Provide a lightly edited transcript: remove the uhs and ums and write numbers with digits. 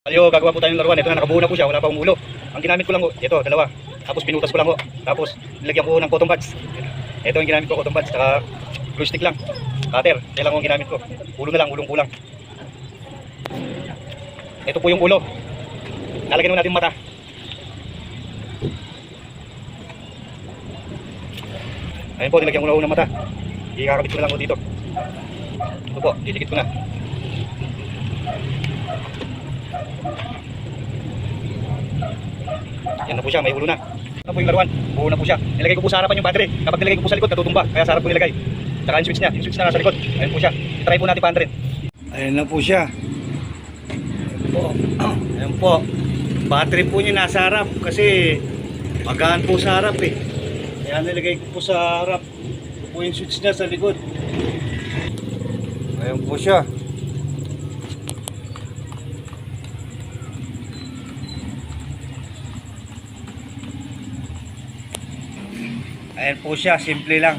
Ayo, gagawa po tayong laruan. Ito na, nakabuo na po siya. Wala pa akong ulo. Ang ginamit ko lang po, ito, dalawa. Tapos pinutas ko lang po. Tapos nilagyan ko ng cotton buds. Ito yung ginamit ko, cotton buds. Saka glue stick lang. Cutter. Kaya lang ang ginamit ko. Ulo na lang, ulong kulang. Ito po yung ulo. Lalagyan mo natin mata. Ayun po, nilagyan ko na ng mata. Ikakabit ko na lang po dito. Ito po, didikit ko na. Yan na po siya, may ulo na. Ano po yung laruan? Buo na po siya. Nilagay ko po sa harapan yung battery. Kapag nilagay ko po sa likod, natutumba. Kaya sa harap ko nilagay. Tsaka yung switch niya. Yung switch na nasa likod. Ayun po siya. I-try po natin pa-andrin. Ayun na po siya. Ayun po. Ayun po. Battery po niya nasa harap. Kasi magaan po sa harap eh. Kaya nilagay ko po sa harap. Ito po yung switch niya sa likod. Ayun po siya. Ayan po siya, simple lang.